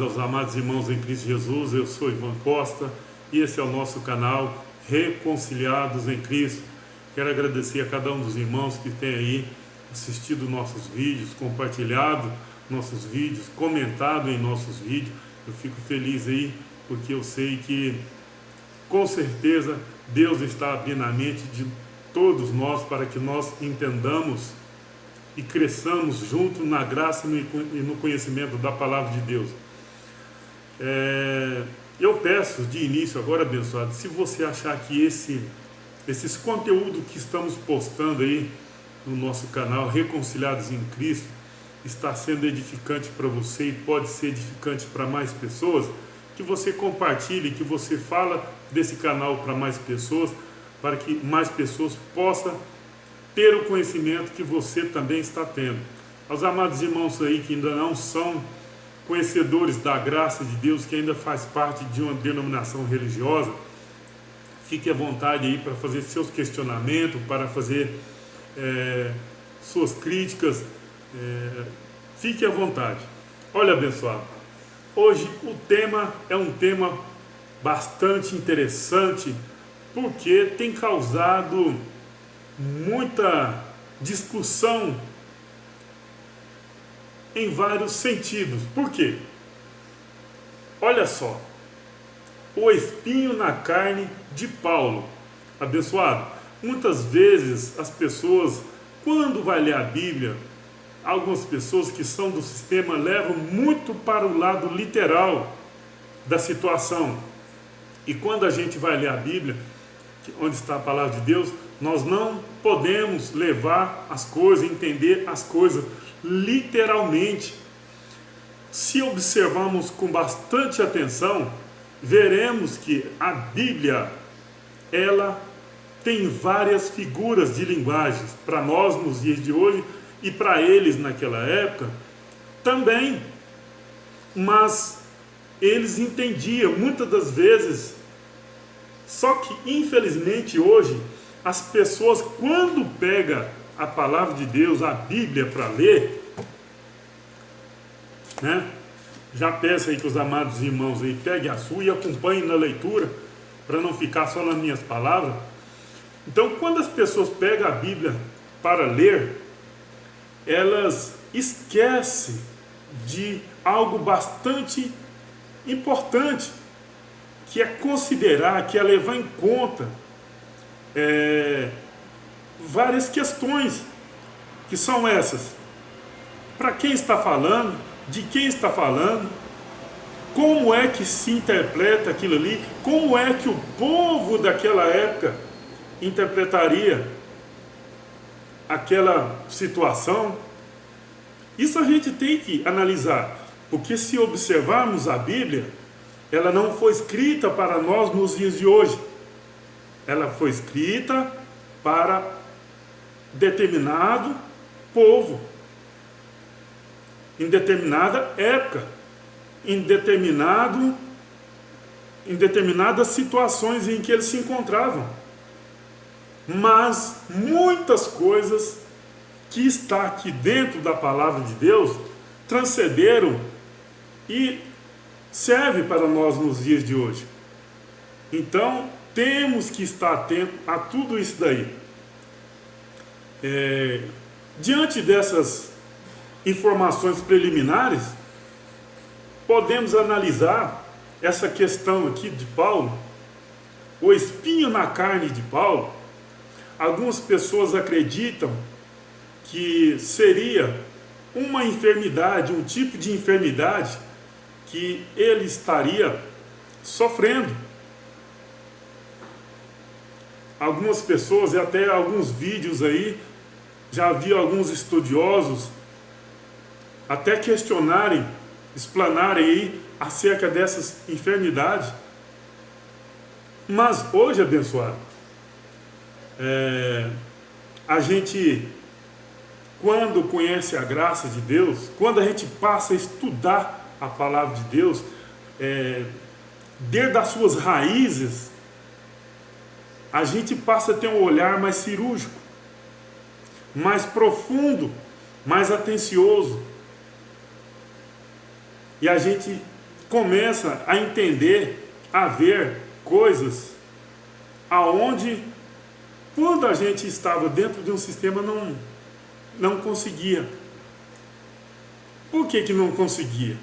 aos amados irmãos em Cristo Jesus. Eu sou Ivan Costa e esse é o nosso canal Reconciliados em Cristo. Quero agradecer a cada um dos irmãos que tem aí assistido nossos vídeos, compartilhado nossos vídeos, comentado em nossos vídeos. Eu fico feliz aí porque eu sei que com certeza Deus está abrindo a mente de todos nós para que nós entendamos e cresçamos junto na graça e no conhecimento da palavra de Deus. Eu peço de início agora, abençoado, se você achar que esses conteúdos que estamos postando aí no nosso canal Reconciliados em Cristo está sendo edificante para você e pode ser edificante para mais pessoas, que você compartilhe, que você fala desse canal para mais pessoas, para que mais pessoas possam ter o conhecimento que você também está tendo. Aos amados irmãos aí que ainda não são conhecedores da graça de Deus, que ainda faz parte de uma denominação religiosa, fique à vontade aí para fazer seus questionamentos, para fazer suas críticas, fique à vontade. Olha, abençoado, hoje o tema é um tema bastante interessante, porque tem causado muita discussão em vários sentidos. Por quê? Olha só, o espinho na carne de Paulo. Abençoado, muitas vezes as pessoas, quando vai ler a Bíblia, algumas pessoas que são do sistema levam muito para o lado literal da situação. E quando a gente vai ler a Bíblia, onde está a palavra de Deus, nós não podemos levar as coisas, entender as coisas literalmente. Se observarmos com bastante atenção, veremos que a Bíblia, ela tem várias figuras de linguagens para nós nos dias de hoje e para eles naquela época também. Mas eles entendiam muitas das vezes. Só que infelizmente hoje as pessoas, quando pegam a palavra de Deus, a Bíblia, para ler, né? Já peço aí que os amados irmãos aí peguem a sua e acompanhem na leitura, para não ficar só nas minhas palavras. Então, quando as pessoas pegam a Bíblia para ler, elas esquecem de algo bastante importante, que é considerar, que é levar em conta várias questões, que são essas: para quem está falando, de quem está falando, como é que se interpreta aquilo ali, como é que o povo daquela época interpretaria aquela situação. Isso a gente tem que analisar, porque se observarmos a Bíblia, ela não foi escrita para nós nos dias de hoje. Ela foi escrita para determinado povo, em determinada época, em determinadas situações em que eles se encontravam. Mas muitas coisas que está aqui dentro da palavra de Deus transcenderam e serve para nós nos dias de hoje. Então, temos que estar atentos a tudo isso daí. Diante dessas informações preliminares, podemos analisar essa questão aqui de Paulo, o espinho na carne de Paulo. Algumas pessoas acreditam que seria uma enfermidade, um tipo de enfermidade que ele estaria sofrendo. Algumas pessoas, e até alguns vídeos aí, já vi alguns estudiosos até questionarem, explanarem aí acerca dessas enfermidades. Mas hoje, abençoado, a gente, quando conhece a graça de Deus, quando a gente passa a estudar a palavra de Deus, desde as suas raízes, a gente passa a ter um olhar mais cirúrgico, mais profundo, mais atencioso. E a gente começa a entender, a ver coisas aonde, quando a gente estava dentro de um sistema, não conseguia. Por que que não conseguia?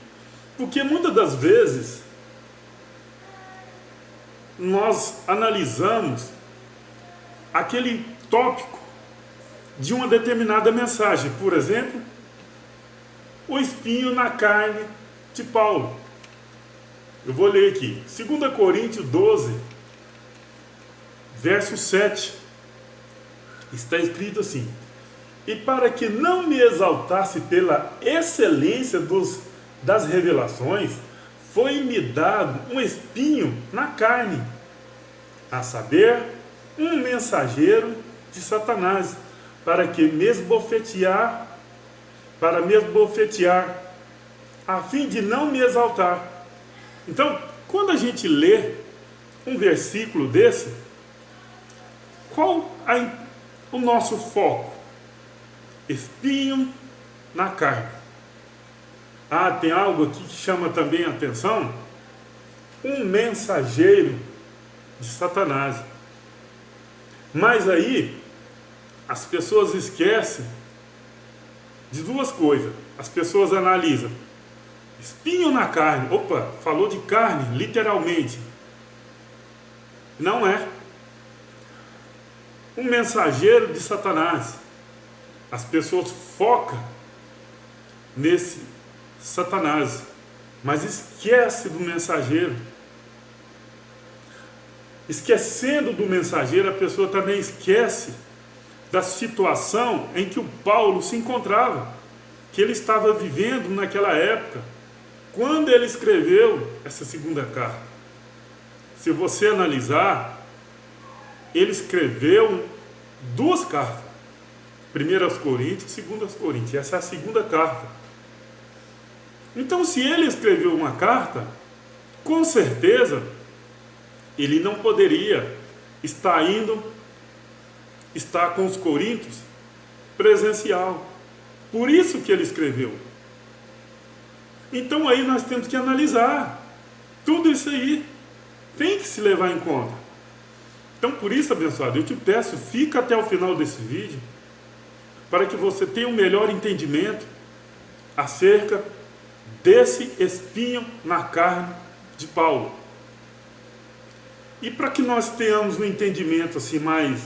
Porque muitas das vezes nós analisamos aquele tópico de uma determinada mensagem. Por exemplo, o espinho na carne de Paulo. Eu vou ler aqui, 2 Coríntios 12, verso 7. Está escrito assim: e para que não me exaltasse pela excelência das revelações, foi-me dado um espinho na carne, a saber, um mensageiro de Satanás, para me esbofetear, a fim de não me exaltar. Então, quando a gente lê um versículo desse, qual o nosso foco? Espinho na carne. Ah, tem algo aqui que chama também a atenção: um mensageiro de Satanás. Mas aí as pessoas esquecem de duas coisas. As pessoas analisam espinho na carne. Opa, falou de carne, literalmente. Não é. Um mensageiro de Satanás. As pessoas focam nesse Satanás, mas esquece do mensageiro. Esquecendo do mensageiro, a pessoa também esquece da situação em que o Paulo se encontrava, que ele estava vivendo naquela época, quando ele escreveu essa segunda carta. Se você analisar, ele escreveu duas cartas, 1 Coríntios e 2 Coríntios. Essa é a segunda carta. Então, se ele escreveu uma carta, com certeza ele não poderia estar com os coríntios presencial. Por isso que ele escreveu. Então aí nós temos que analisar tudo isso aí. Tem que se levar em conta. Então, por isso, abençoado, eu te peço, fica até o final desse vídeo, para que você tenha um melhor entendimento acerca desse espinho na carne de Paulo. E para que nós tenhamos um entendimento assim mais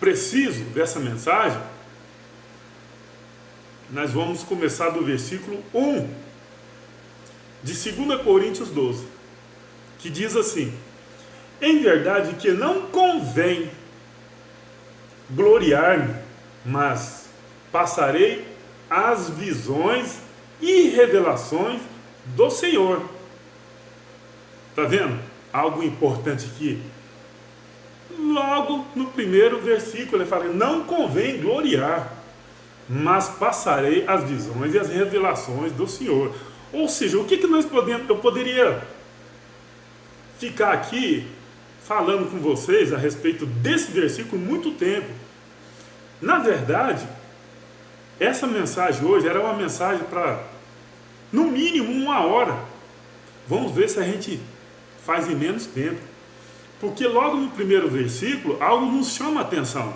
preciso dessa mensagem, nós vamos começar do versículo 1 de 2 Coríntios 12, que diz assim: em verdade que não convém gloriar-me, mas passarei as visões e revelações do Senhor. Está vendo? Algo importante aqui. Logo no primeiro versículo ele fala: não convém gloriar, mas passarei as visões e as revelações do Senhor. Ou seja, o que nós podemos... Eu poderia ficar aqui falando com vocês a respeito desse versículo muito tempo. Na verdade, essa mensagem hoje era uma mensagem para, no mínimo, 1 hora. Vamos ver se a gente faz em menos tempo. Porque logo no primeiro versículo, algo nos chama a atenção.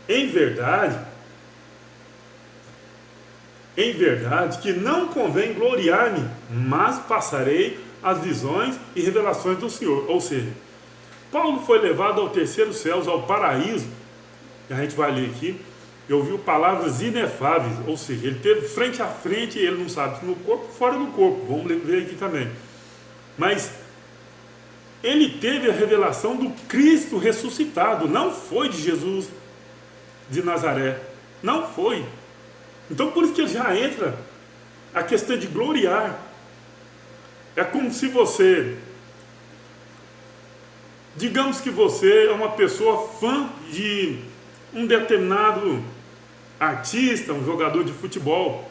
Em verdade que não convém gloriar-me, mas passarei as visões e revelações do Senhor. Ou seja, Paulo foi levado ao terceiro céu, ao paraíso, e a gente vai ler aqui, e ouviu palavras inefáveis, ou seja, ele teve frente a frente, ele não sabe se no corpo ou fora do corpo, vamos ver aqui também. Mas ele teve a revelação do Cristo ressuscitado, não foi de Jesus de Nazaré, não foi. Então por isso que ele já entra a questão de gloriar. É como se você, digamos que você é uma pessoa fã de um determinado artista, um jogador de futebol,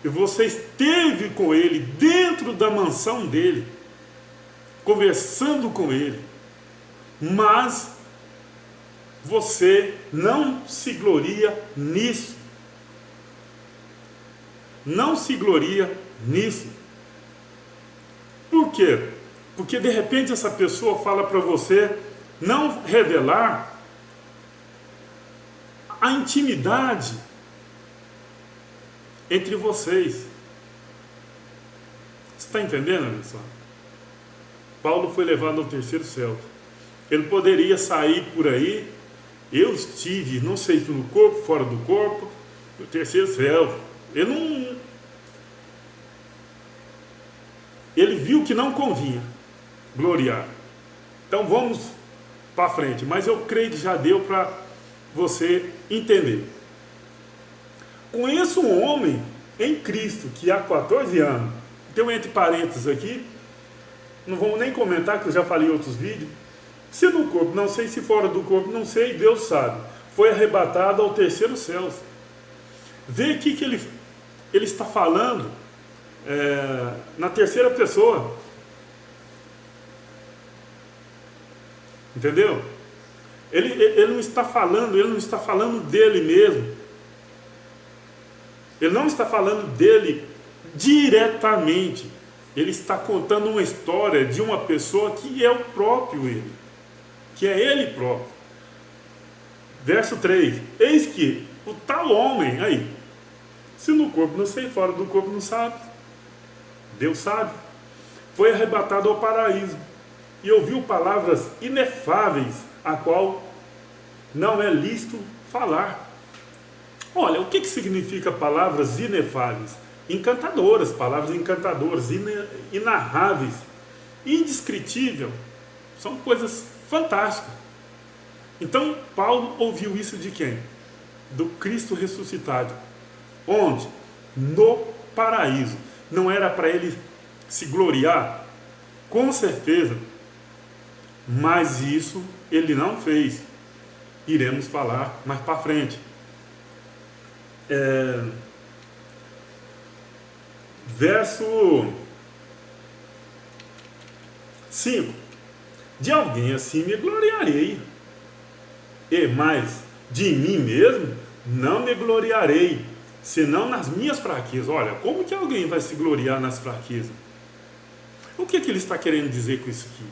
e você esteve com ele dentro da mansão dele, conversando com ele, mas você não se gloria nisso. Não se gloria nisso. Por quê? Porque de repente essa pessoa fala para você não revelar a intimidade entre vocês. Você está entendendo, pessoal? Paulo foi levado ao terceiro céu. Ele poderia sair por aí. Eu estive, não sei se no corpo, fora do corpo, no terceiro céu. Ele viu que não convinha gloriar. Então vamos para frente. Mas eu creio que já deu para você entender. Conheço um homem em Cristo que há 14 anos, tem um entre parênteses aqui, não vamos nem comentar que eu já falei em outros vídeos, se no corpo, não sei, se fora do corpo, não sei, Deus sabe, foi arrebatado ao terceiro céu. Vê aqui que ele está falando na terceira pessoa. Entendeu? Ele não está falando dele mesmo. Ele não está falando dele diretamente. Ele está contando uma história de uma pessoa que é o próprio ele. Que é ele próprio. Verso 3. Eis que o tal homem, aí, se no corpo não sei, fora do corpo não sabe, Deus sabe, foi arrebatado ao paraíso e ouviu palavras inefáveis, a qual não é lícito falar. Olha, o que significa palavras inefáveis? Encantadoras, palavras encantadoras, inarráveis, indescritível, são coisas fantásticas. Então Paulo ouviu isso de quem? Do Cristo ressuscitado. Onde? No paraíso. Não era para ele se gloriar? Com certeza. Mas isso ele não fez. Iremos falar mais para frente. Verso 5. De alguém assim me gloriarei, mas de mim mesmo não me gloriarei, senão nas minhas fraquezas. Olha, como que alguém vai se gloriar nas fraquezas? O que ele está querendo dizer com isso aqui?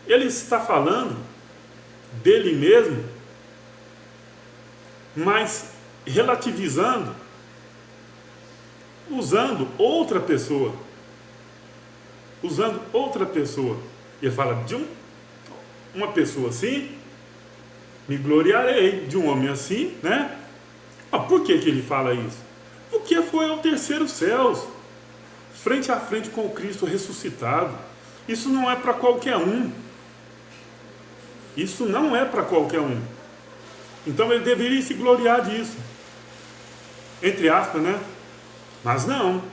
Ele está falando dele mesmo, mas relativizando, usando outra pessoa. Ele fala de uma pessoa assim, me gloriarei, de um homem assim, né? Por que ele fala isso? Porque foi ao terceiro céu, frente a frente com o Cristo ressuscitado. Isso não é para qualquer um. Isso não é para qualquer um. Então ele deveria se gloriar disso. Entre aspas, né? Mas não.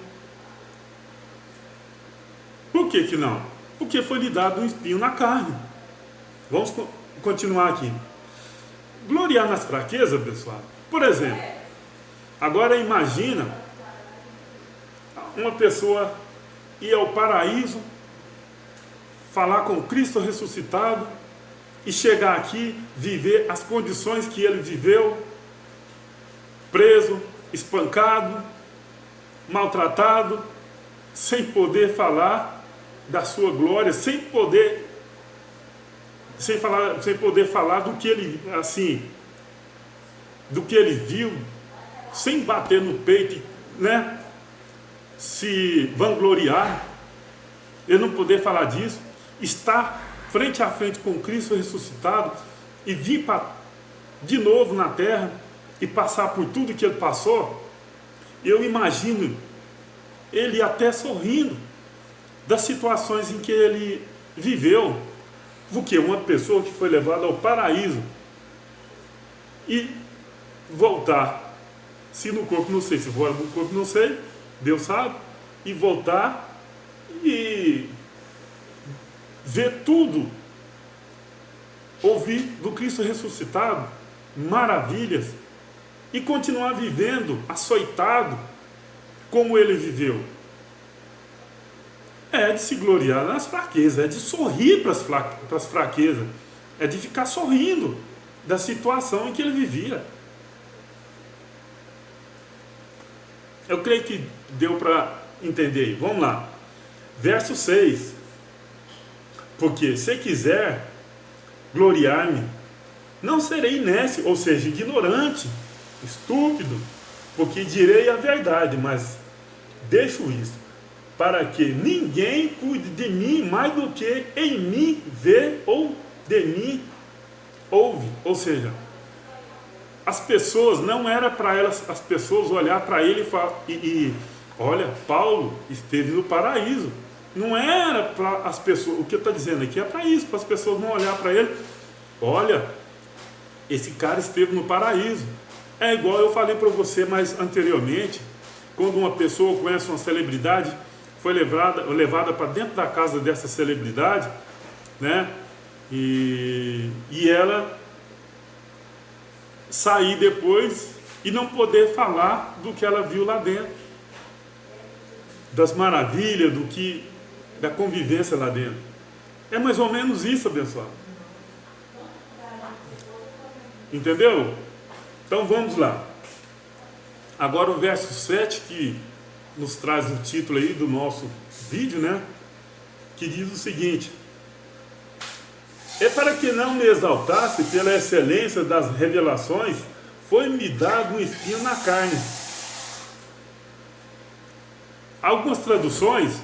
Por que não? Porque foi lhe dado um espinho na carne. Vamos continuar aqui. Gloriar nas fraquezas, pessoal. Por exemplo, agora imagina uma pessoa ir ao paraíso, falar com Cristo ressuscitado e chegar aqui, viver as condições que ele viveu, preso, espancado, maltratado, sem poder falar da sua glória, sem poder falar do que ele, assim, do que ele viu, sem bater no peito, né? Se vangloriar, ele não poder falar disso, estar frente a frente com Cristo ressuscitado e vir de novo na terra e passar por tudo que ele passou. Eu imagino ele até sorrindo das situações em que ele viveu, porque uma pessoa que foi levada ao paraíso e voltar, se no corpo não sei, se fora do corpo não sei, Deus sabe, e voltar e ver tudo, ouvir do Cristo ressuscitado, maravilhas, e continuar vivendo açoitado como ele viveu. É de se gloriar nas fraquezas, é de sorrir para as fraquezas, é de ficar sorrindo da situação em que ele vivia. Eu creio que deu para entender aí. Vamos lá. Verso 6. Porque se quiser gloriar-me, não serei inércio, ou seja, ignorante, estúpido, porque direi a verdade, mas deixo isso, para que ninguém cuide de mim mais do que em mim vê ou de mim ouve. Ou seja, as pessoas, não era para elas, as pessoas olhar para ele e olha, Paulo esteve no paraíso. Não era para as pessoas, o que está dizendo aqui é para isso, para as pessoas não olhar para ele. Olha, esse cara esteve no paraíso. É igual eu falei para você mais anteriormente, quando uma pessoa conhece uma celebridade, foi levada para dentro da casa dessa celebridade, né? E ela sair depois e não poder falar do que ela viu lá dentro, das maravilhas, da convivência lá dentro. É mais ou menos isso, abençoado. Entendeu? Então vamos lá. Agora o verso 7, que nos traz o título aí do nosso vídeo, né? Que diz o seguinte: é para que não me exaltasse pela excelência das revelações, foi-me dado um espinho na carne. Algumas traduções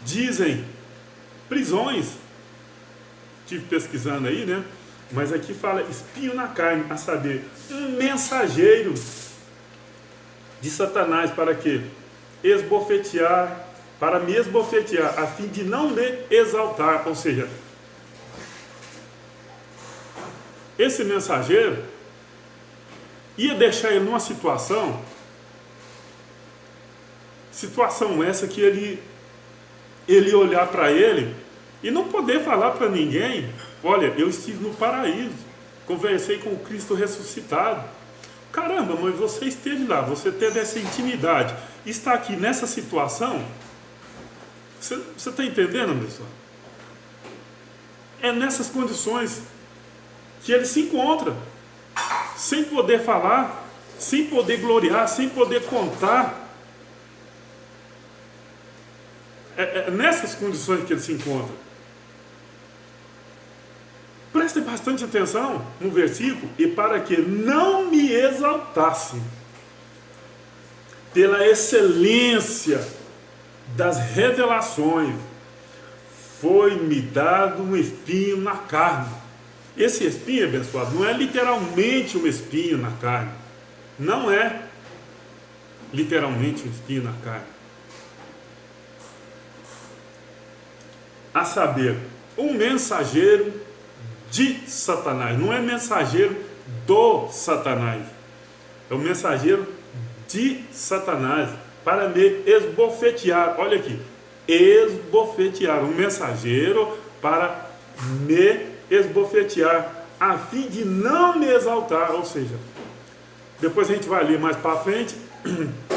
dizem prisões. Estive pesquisando aí, né? Mas aqui fala espinho na carne, a saber, um mensageiro de Satanás para quê? Para me esbofetear, a fim de não me exaltar. Ou seja, esse mensageiro ia deixar ele numa situação essa que ele olhar para ele e não poder falar para ninguém: olha, eu estive no paraíso, conversei com o Cristo ressuscitado. Caramba, mas você esteve lá, você teve essa intimidade, está aqui nessa situação. Você está entendendo, pessoal? É nessas condições que ele se encontra, sem poder falar, sem poder gloriar, sem poder contar. É nessas condições que ele se encontra. Prestem bastante atenção no versículo: e para que não me exaltasse pela excelência das revelações, foi-me dado um espinho na carne. Esse espinho, abençoado, não é literalmente um espinho na carne. Não é literalmente um espinho na carne. A saber, um mensageiro de Satanás. Não é mensageiro do Satanás. É um mensageiro de Satanás para me esbofetear. Olha aqui, esbofetear. Um mensageiro para me esbofetear, a fim de não me exaltar. Ou seja, depois a gente vai ler mais para frente.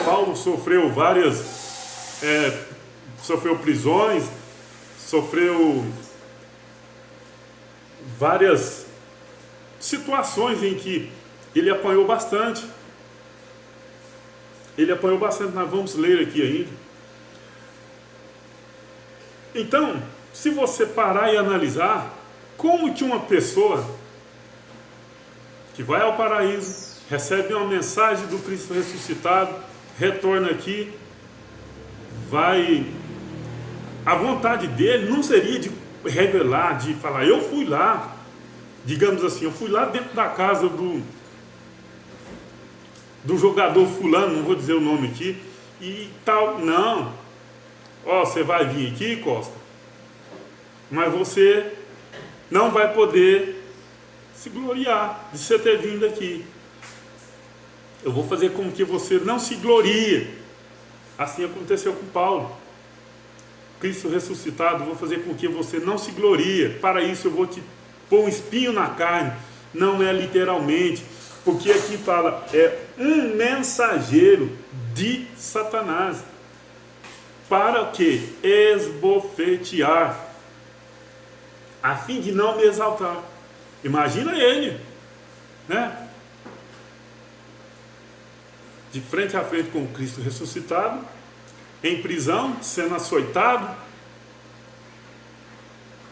Paulo sofreu sofreu prisões, sofreu várias situações em que ele apanhou bastante. Nós vamos ler aqui ainda. Então, se você parar e analisar, como que uma pessoa que vai ao paraíso, recebe uma mensagem do Cristo ressuscitado, retorna aqui, a vontade dele não seria de revelar, de falar: eu fui lá, digamos assim, eu fui lá dentro da casa do jogador fulano, não vou dizer o nome aqui, e tal. Não. Ó, você vai vir aqui, Costa, mas você não vai poder se gloriar de você ter vindo aqui. Eu vou fazer com que você não se glorie. Assim aconteceu com Paulo. Cristo ressuscitado, vou fazer com que você não se glorie. Para isso eu vou te pôr um espinho na carne. Não é literalmente, porque aqui fala, é um mensageiro de Satanás. Para o que? Esbofetear, a fim de não me exaltar. Imagina ele, né? de frente a frente com Cristo ressuscitado, em prisão, sendo açoitado,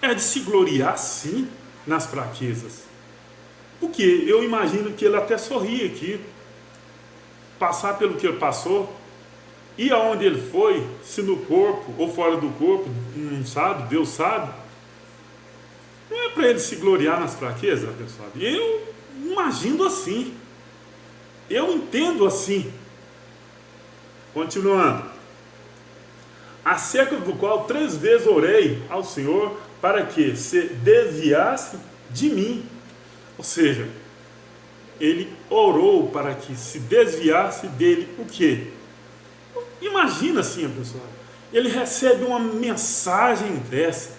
é de se gloriar sim nas fraquezas. Porque eu imagino que ele até sorria aqui, passar pelo que ele passou, e aonde ele foi, se no corpo ou fora do corpo, não sabe, Deus sabe. Não é para ele se gloriar nas fraquezas, pessoal. Eu imagino assim, eu entendo assim. Continuando, acerca do qual 3 vezes orei ao Senhor para que se desviasse de mim. Ou seja, ele orou para que se desviasse dele o quê? Imagina assim, pessoal, ele recebe uma mensagem dessa,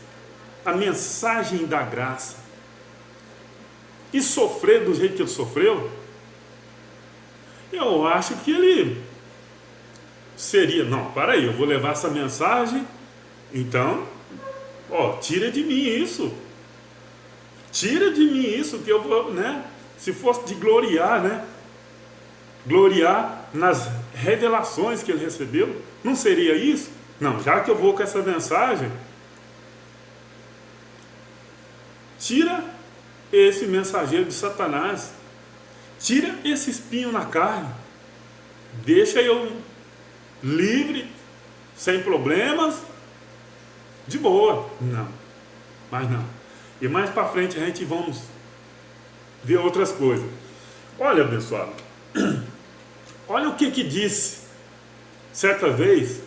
a mensagem da graça, e sofrer do jeito que ele sofreu, eu acho que ele seria, não, para aí, eu vou levar essa mensagem, então, tira de mim isso, que eu vou, né, se fosse de gloriar, né, gloriar nas revelações que ele recebeu, não seria isso? Não, já que eu vou com essa mensagem, tira esse mensageiro de Satanás, tira esse espinho na carne, deixa eu livre, sem problemas, de boa. Não, mas não. E mais para frente a gente vamos ver outras coisas. Olha, abençoado, olha o que disse certa vez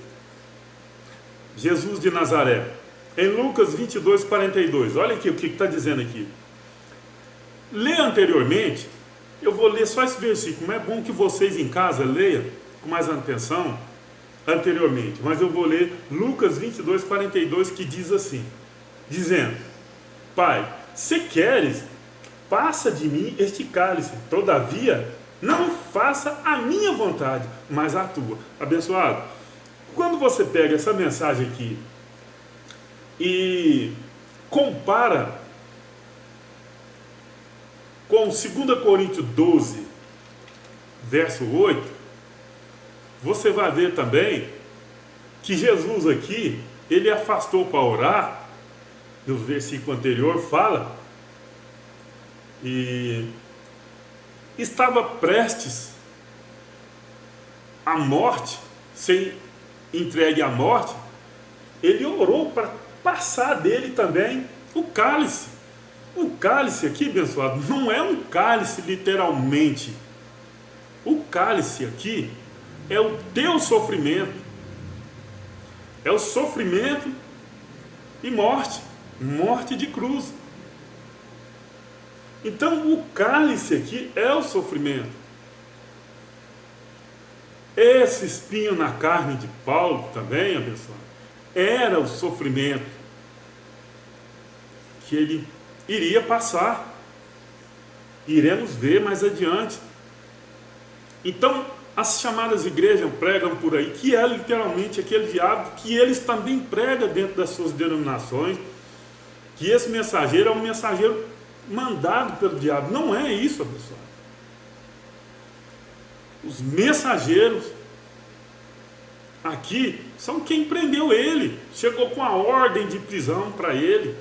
Jesus de Nazaré, em Lucas 22, 42. Olha aqui o que está dizendo aqui. Lê anteriormente, eu vou ler só esse versículo, mas é bom que vocês em casa leiam com mais atenção anteriormente, mas eu vou ler Lucas 22, 42, que diz assim, dizendo: Pai, se queres, passa de mim este cálice, todavia não faça a minha vontade, mas a tua. Abençoado, quando você pega essa mensagem aqui e compara com 2 Coríntios 12, verso 8, você vai ver também que Jesus aqui, ele afastou para orar, no versículo anterior fala, e estava prestes à morte, ser entregue à morte, ele orou para passar dele também o cálice. O cálice aqui, abençoado, não é um cálice literalmente. O cálice aqui é o teu sofrimento. É o sofrimento e morte. Morte de cruz. Então o cálice aqui é o sofrimento. Esse espinho na carne de Paulo também, abençoado, era o sofrimento que ele iria passar. Iremos ver mais adiante. Então, as chamadas igrejas pregam por aí, que é literalmente aquele diabo que eles também pregam dentro das suas denominações, que esse mensageiro é um mensageiro mandado pelo diabo. Não é isso, pessoal. Os mensageiros aqui são quem prendeu ele, chegou com a ordem de prisão para ele,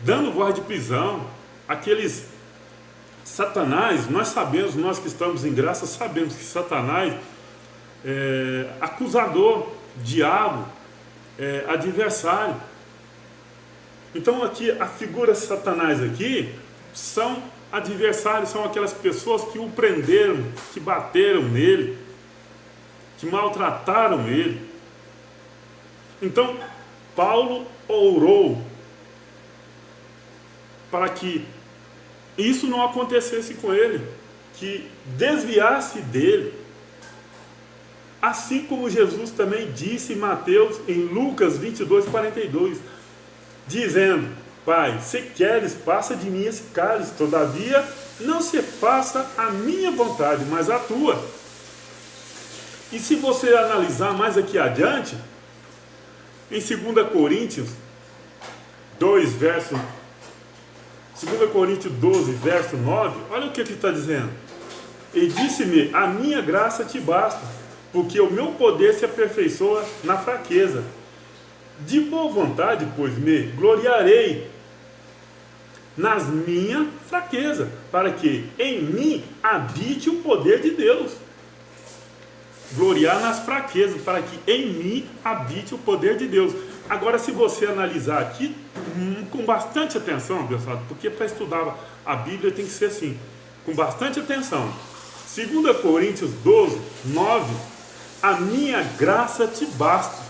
dando voz de prisão. Aqueles Satanás, nós sabemos, nós que estamos em graça, sabemos que Satanás é acusador, diabo, adversário. Então aqui, a figura de Satanás aqui, são adversários, são aquelas pessoas que o prenderam, que bateram nele, que maltrataram ele. Então, Paulo orou para que isso não acontecesse com ele, que desviasse dele. Assim como Jesus também disse em Mateus, em Lucas 22, 42, dizendo: Pai, se queres, passa de mim esse cálice, todavia não se faça a minha vontade, mas a tua. E se você analisar mais aqui adiante, em 2 Coríntios 2, verso 2 Coríntios 12, verso 9, olha o que ele está dizendo. E disse-me: a minha graça te basta, porque o meu poder se aperfeiçoa na fraqueza. De boa vontade, pois me gloriarei nas minhas fraquezas, para que em mim habite o poder de Deus. Gloriar nas fraquezas, para que em mim habite o poder de Deus. Agora, se você analisar aqui com bastante atenção, pessoal, porque para estudar a Bíblia tem que ser assim, com bastante atenção. 2 Coríntios 12, 9, a minha graça te basta.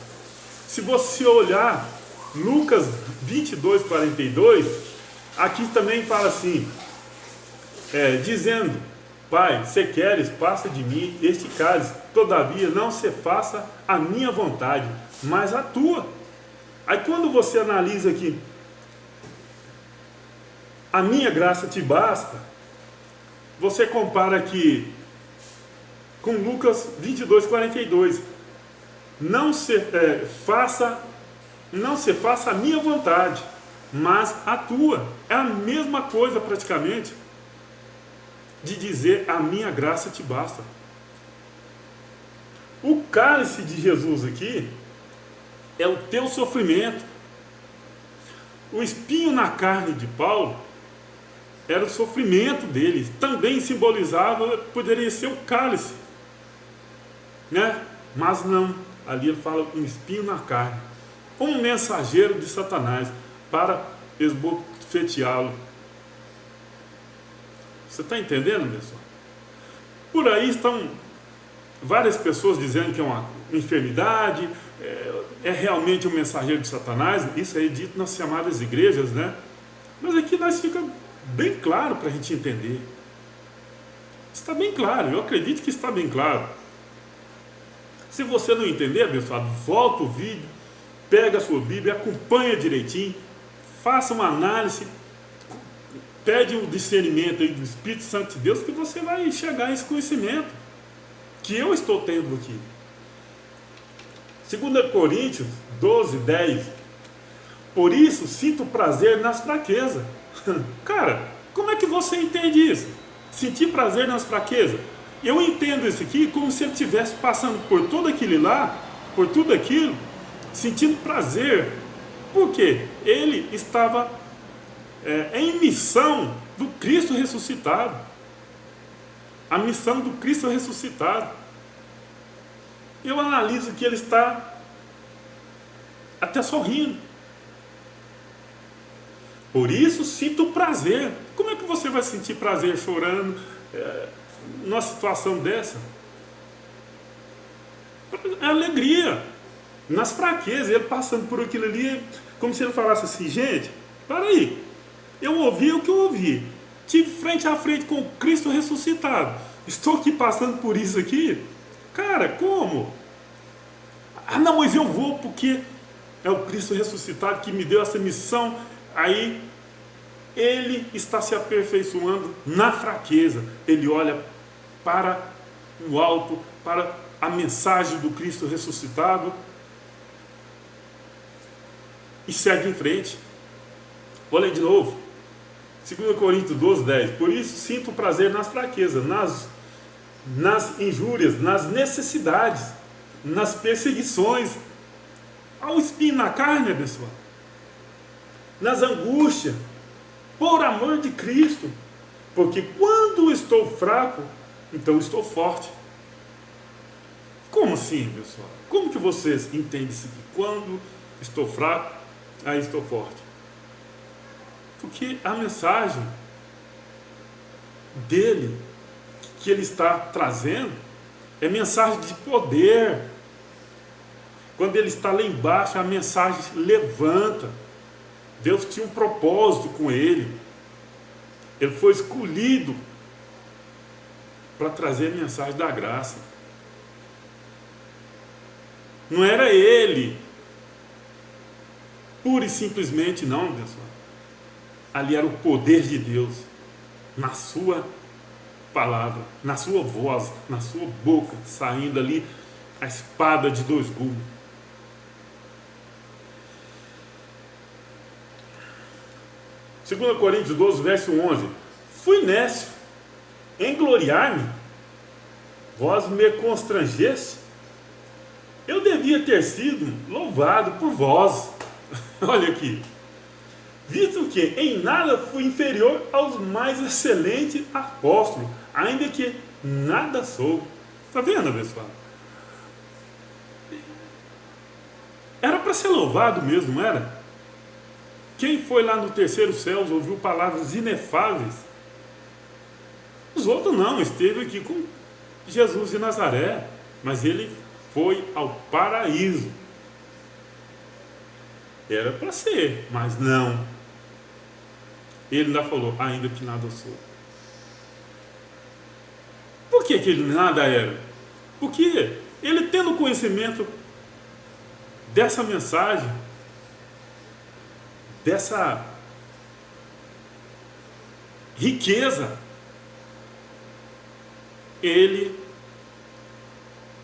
Se você olhar Lucas 22, 42, aqui também fala assim, dizendo: Pai, se queres, passa de mim este cálice, todavia não se faça a minha vontade, mas a tua. Aí quando você analisa aqui, a minha graça te basta, você compara aqui com Lucas 22, 42. Não se faça a minha vontade, mas a tua. É a mesma coisa praticamente de dizer: a minha graça te basta. O cálice de Jesus aqui é o teu sofrimento. O espinho na carne de Paulo era o sofrimento dele, também simbolizava, poderia ser o cálice, né? Mas não, ali ele fala um espinho na carne, um mensageiro de Satanás para esbofeteá-lo. Você está entendendo, pessoal? Por aí estão várias pessoas dizendo que é uma enfermidade, é realmente um mensageiro de Satanás. Isso aí é dito nas chamadas igrejas, né? Mas aqui nós fica bem claro para a gente entender. Está bem claro, eu acredito que está bem claro. Se você não entender, abençoado, volta o vídeo, pega a sua Bíblia, acompanha direitinho, faça uma análise, pede um discernimento aí do Espírito Santo de Deus, que você vai chegar a esse conhecimento que eu estou tendo aqui. 2 Coríntios 12, 10. Por isso sinto prazer nas fraquezas. Cara, como é que você entende isso? Sentir prazer nas fraquezas? Eu entendo isso aqui como se ele estivesse passando por tudo aquilo lá, por tudo aquilo, sentindo prazer. Por quê? Ele estava em missão do Cristo ressuscitado. A missão do Cristo ressuscitado. Eu analiso que ele está até sorrindo. Por isso sinto prazer. Como é que você vai sentir prazer chorando numa situação dessa? É alegria. Nas fraquezas, ele passando por aquilo ali, como se ele falasse assim: gente, para aí, eu ouvi o que eu ouvi, tive frente a frente com o Cristo ressuscitado, estou aqui passando por isso aqui. Cara, como? Ah não, mas eu vou porque é o Cristo ressuscitado que me deu essa missão. Aí ele está se aperfeiçoando na fraqueza. Ele olha para o alto, para a mensagem do Cristo ressuscitado e segue em frente. Vou ler de novo. 2 Coríntios 12, 10. Por isso sinto prazer nas fraquezas, nas injúrias, nas necessidades, nas perseguições, ao espinho na carne, pessoal, nas angústias, por amor de Cristo, porque quando estou fraco, então estou forte. Como assim, pessoal? Como que vocês entendem isso aqui? Quando estou fraco, aí estou forte. Porque a mensagem dele, que ele está trazendo, é mensagem de poder. Quando ele está lá embaixo, a mensagem levanta. Deus tinha um propósito com ele. Ele foi escolhido para trazer a mensagem da graça. Não era ele, pura e simplesmente, não, pessoal. Ali era o poder de Deus, na sua palavra, na sua voz, na sua boca, saindo ali a espada de dois gumes. Segundo Coríntios 12, verso 11. Fui nécio em gloriar-me, vós me constrangeste, eu devia ter sido louvado por vós. Olha aqui. Visto que em nada fui inferior aos mais excelentes apóstolos, ainda que nada sou. Está vendo, pessoal? Era para ser louvado mesmo, não era? Quem foi lá no terceiro céu ouviu palavras inefáveis? Os outros não, esteve aqui com Jesus de Nazaré, mas ele foi ao paraíso. Era para ser, mas não. Ele ainda falou, ainda que nada sou. Por que ele nada era? Porque ele, tendo conhecimento dessa mensagem, dessa riqueza, ele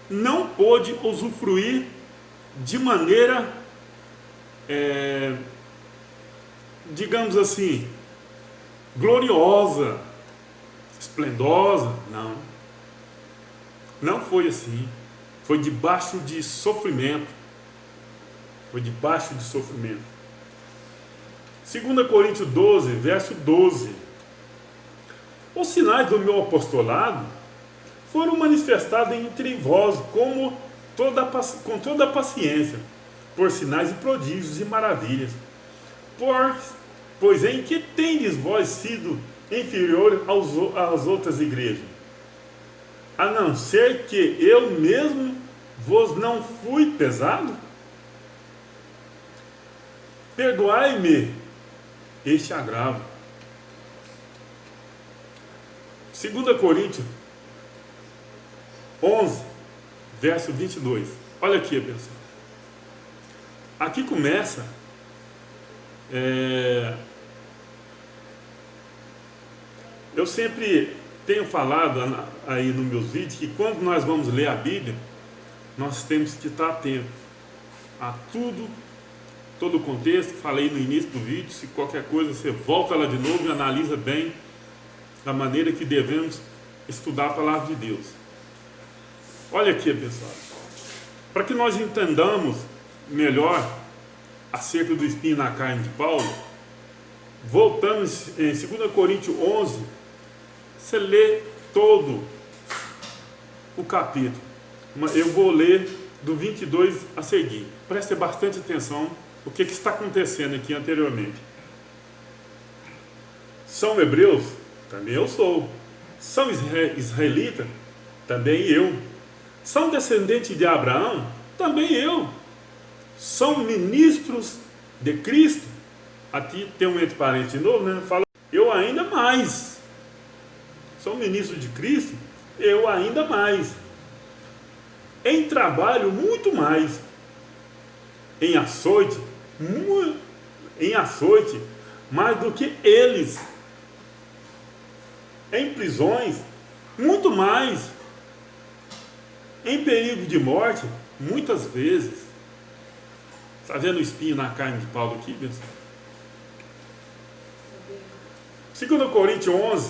não pôde usufruir de maneira, digamos assim, gloriosa, esplendosa. Não foi assim. Foi debaixo de sofrimento. Foi debaixo de sofrimento. 2 Coríntios 12, verso 12. Os sinais do meu apostolado foram manifestados entre vós com toda a paciência, por sinais e prodígios e maravilhas. Pois em que tendes vós sido inferior às outras igrejas? A não ser que eu mesmo vos não fui pesado? Perdoai-me este agravo. 2 Coríntios 11, verso 22. Olha aqui, pessoal. Aqui começa eu sempre tenho falado aí nos meus vídeos que quando nós vamos ler a Bíblia, nós temos que estar atentos a tudo, todo o contexto. Falei no início do vídeo, se qualquer coisa você volta lá de novo e analisa bem da maneira que devemos estudar a palavra de Deus. Olha aqui, pessoal, para que nós entendamos melhor acerca do espinho na carne de Paulo, voltamos em 2 Coríntios 11, você lê todo o capítulo. Eu vou ler do 22 a seguir. Preste bastante atenção o que está acontecendo aqui anteriormente. São hebreus? Também eu sou. São israelitas? Também eu. São descendentes de Abraão? Também eu. São ministros de Cristo? Aqui tem um entre parênteses de novo, né? Fala, eu ainda mais. Sou ministro de Cristo? Eu ainda mais. Em trabalho, muito mais. Em açoite, mais do que eles. Em prisões, muito mais. Em perigo de morte, muitas vezes. Está vendo o espinho na carne de Paulo aqui, pessoal? 2 Coríntios 11,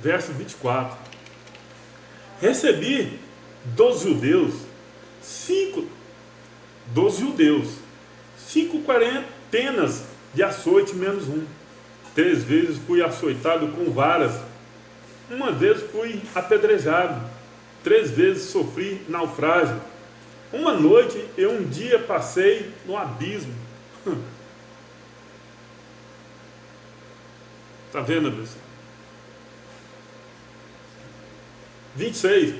verso 24. Recebi dos judeus 5 quarentenas de açoite menos um. 3 vezes fui açoitado com varas. 1 vez fui apedrejado. 3 vezes sofri naufrágio. 1 noite e 1 dia passei no abismo. Está vendo, pessoal? 26.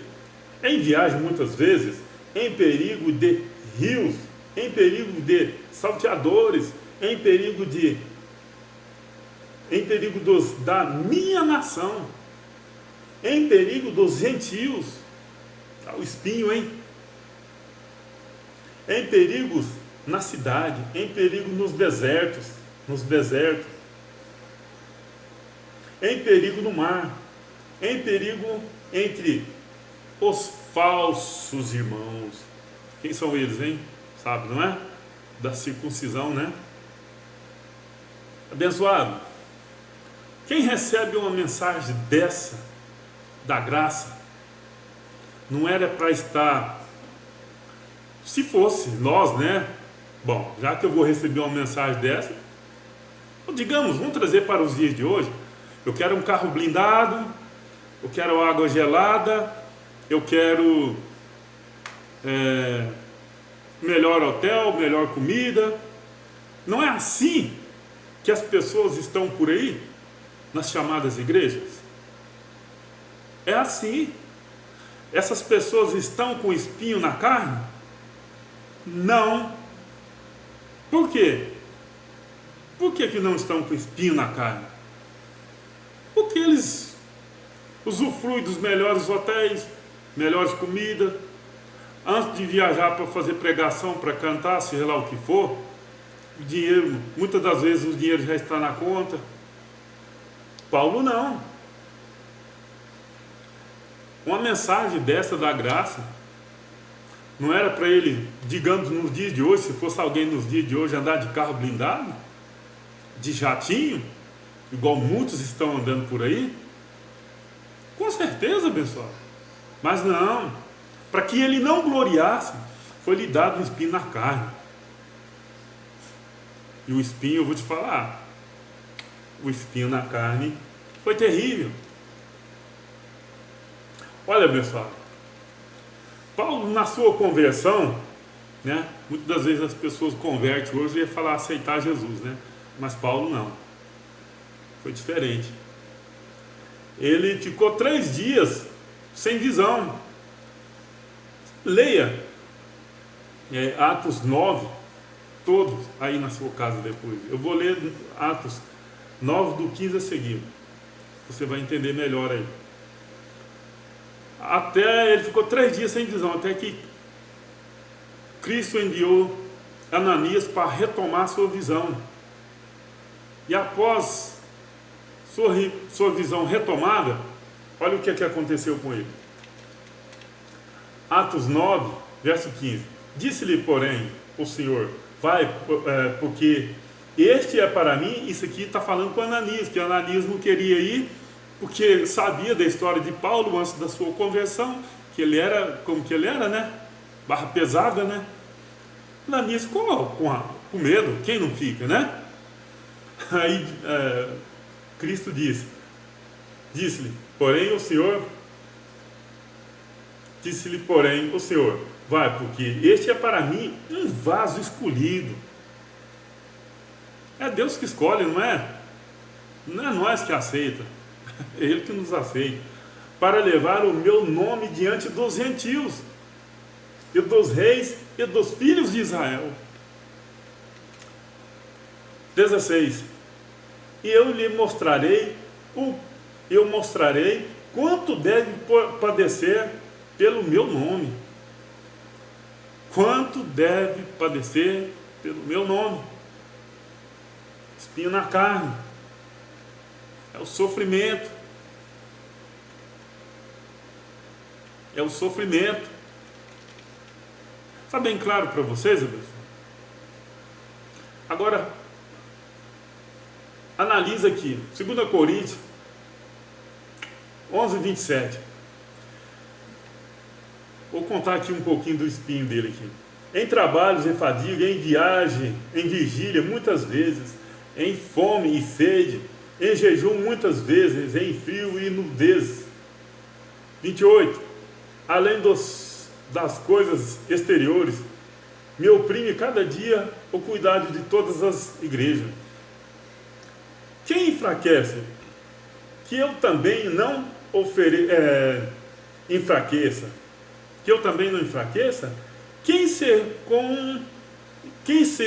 Em viagem, muitas vezes, em perigo de rios, em perigo de salteadores, em perigo da minha nação, em perigo dos gentios. Tá, o espinho, hein? Em perigos na cidade, em perigo nos desertos, em perigo no mar, em perigo entre os falsos irmãos. Quem são eles, hein? Sabe, não é? Da circuncisão, né? Abençoado, quem recebe uma mensagem dessa, da graça, não era para estar, se fosse nós, né? Bom, já que eu vou receber uma mensagem dessa, digamos, vamos trazer para os dias de hoje. Eu quero um carro blindado, eu quero água gelada, eu quero melhor hotel, melhor comida. Não é assim que as pessoas estão por aí, nas chamadas igrejas? É assim. Essas pessoas estão com espinho na carne? Não. Por quê? Por que não estão com espinho na carne? Porque eles usufruem dos melhores hotéis, melhores comidas. Antes de viajar para fazer pregação, para cantar, seja lá o que for, o dinheiro, muitas das vezes o dinheiro já está na conta. Paulo não. Uma mensagem dessa da graça não era para ele, digamos, nos dias de hoje, se fosse alguém nos dias de hoje, andar de carro blindado, de jatinho, igual muitos estão andando por aí? Com certeza, abençoado. Mas não. Para que ele não gloriasse, foi-lhe dado um espinho na carne. E o espinho, eu vou te falar, o espinho na carne foi terrível. Olha, abençoado, Paulo, na sua conversão, né, muitas das vezes as pessoas convertem hoje e falar aceitar Jesus, né? Mas Paulo não. Foi diferente. Ele ficou 3 dias sem visão. Leia Atos 9, todos aí na sua casa depois. Eu vou ler Atos 9 do 15 a seguir. Você vai entender melhor aí. Até ele ficou 3 dias sem visão, até que Cristo enviou Ananias para retomar sua visão. E após sua visão retomada, olha o que aconteceu com ele. Atos 9, verso 15. Disse-lhe, porém, o Senhor, vai, porque este é para mim. Isso aqui está falando com Ananias, que Ananias não queria ir, porque sabia da história de Paulo antes da sua conversão, que ele era como que ele era, né? Barra pesada, né? Ananias ficou com medo, quem não fica, né? Aí Cristo disse-lhe, porém o Senhor, vai, porque este é para mim um vaso escolhido. É Deus que escolhe, não é? Não é nós que aceita, é Ele que nos aceita, para levar o meu nome diante dos gentios, e dos reis, e dos filhos de Israel. 16. E eu mostrarei quanto deve padecer pelo meu nome. Quanto deve padecer pelo meu nome. Espinho na carne. É o sofrimento. É o sofrimento. Está bem claro para vocês, pessoal? Agora, analisa aqui, 2 Coríntios 11, 27. Vou contar aqui um pouquinho do espinho dele aqui. Em trabalhos, em fadiga, em viagem, em vigília, muitas vezes, em fome e sede, em jejum, muitas vezes, em frio e nudez. 28. Além das coisas exteriores, me oprime cada dia o cuidado de todas as igrejas. Quem enfraquece? Que eu também não enfraqueça. Que eu também não enfraqueça? Quem se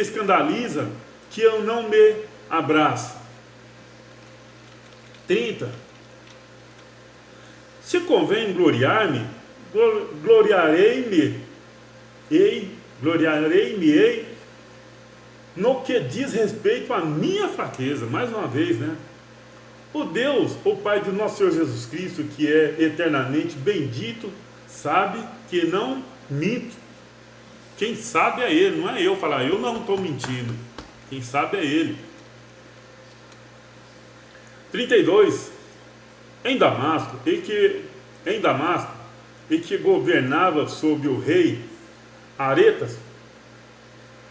escandaliza que eu não me abrace? 30. Se convém gloriar-me, gloriarei-me-ei no que diz respeito à minha fraqueza. Mais uma vez, né? O Deus, o Pai de nosso Senhor Jesus Cristo, que é eternamente bendito, sabe que não minto. Quem sabe é Ele, não é eu falar, eu não estou mentindo. Quem sabe é Ele. 32. Em Damasco, e que governava sobre o rei Aretas,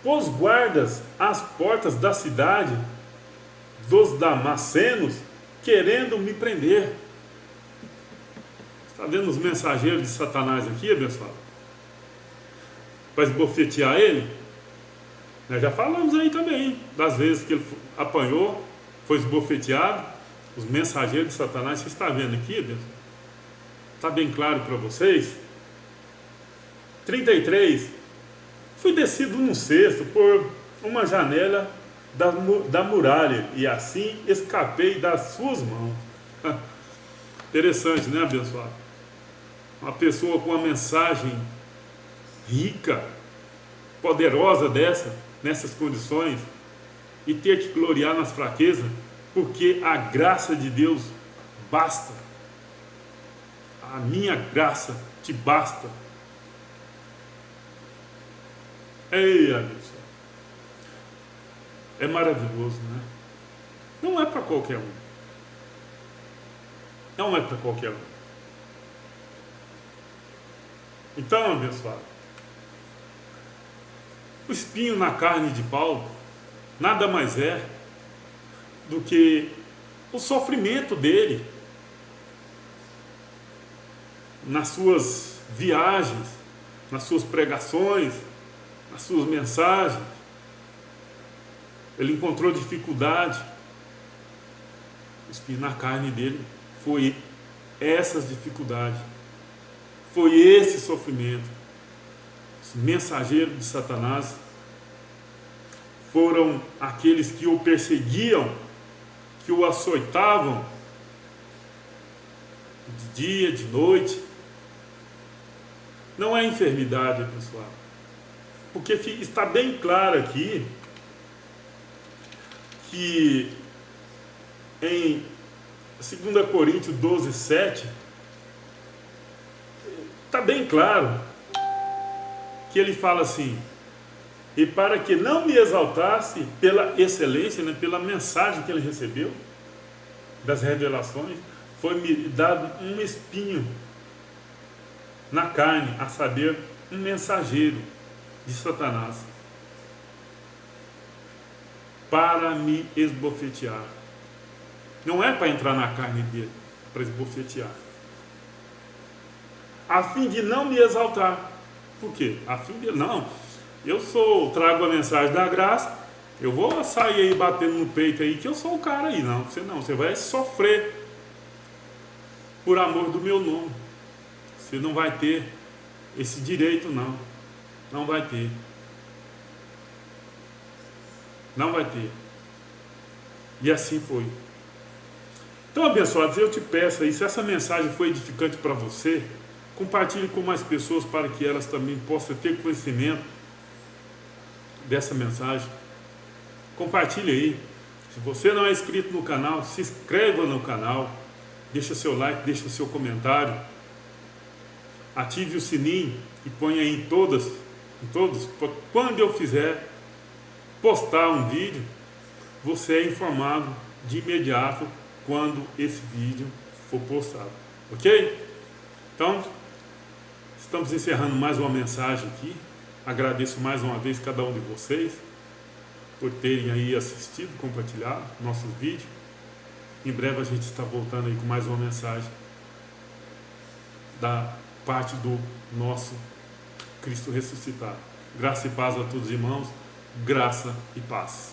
pôs guardas às portas da cidade dos Damascenos, querendo me prender. Está vendo os mensageiros de Satanás aqui, abençoado? Para esbofetear ele? Nós já falamos aí também das vezes que ele apanhou, foi esbofeteado. Os mensageiros de Satanás, você está vendo aqui, abençoado? Está bem claro para vocês? 33. Fui descido num cesto por uma janela da muralha, e assim escapei das suas mãos. Interessante, né, abençoado? Uma pessoa com uma mensagem rica, poderosa nessas condições, e ter que gloriar nas fraquezas, porque a graça de Deus basta. A minha graça te basta. Ei, abençoado. É maravilhoso, né? Não é para qualquer um. Não é para qualquer um. Então, abençoado, o espinho na carne de Paulo nada mais é do que o sofrimento dele nas suas viagens, nas suas pregações, nas suas mensagens. Ele encontrou dificuldade. O espinho na carne dele foi essas dificuldades, foi esse sofrimento. Os mensageiros de Satanás foram aqueles que o perseguiam, que o açoitavam de dia, de noite. Não é enfermidade, pessoal, porque está bem claro aqui que em 2 Coríntios 12, 7, está bem claro que ele fala assim: e para que não me exaltasse pela excelência, né, pela mensagem que ele recebeu, das revelações, foi-me dado um espinho na carne, a saber, um mensageiro de Satanás, para me esbofetear. Não é para entrar na carne dele, é para esbofetear, a fim de não me exaltar. Por quê? A fim de não, trago a mensagem da graça, eu vou sair aí batendo no peito aí que eu sou o cara aí. Não, você vai sofrer por amor do meu nome. Você não vai ter esse direito, não vai ter. Não vai ter. E assim foi. Então, abençoados, eu te peço aí, se essa mensagem foi edificante para você, compartilhe com mais pessoas para que elas também possam ter conhecimento dessa mensagem. Compartilhe aí. Se você não é inscrito no canal, se inscreva no canal, deixa seu like, deixa seu comentário, ative o sininho e ponha aí em todos, quando eu fizer postar um vídeo, você é informado de imediato quando esse vídeo for postado, ok? Então, estamos encerrando mais uma mensagem aqui. Agradeço mais uma vez cada um de vocês por terem aí assistido, compartilhado nossos vídeos. Em breve a gente está voltando aí com mais uma mensagem da parte do nosso Cristo ressuscitado. Graça e paz a todos, irmãos. Graça e paz.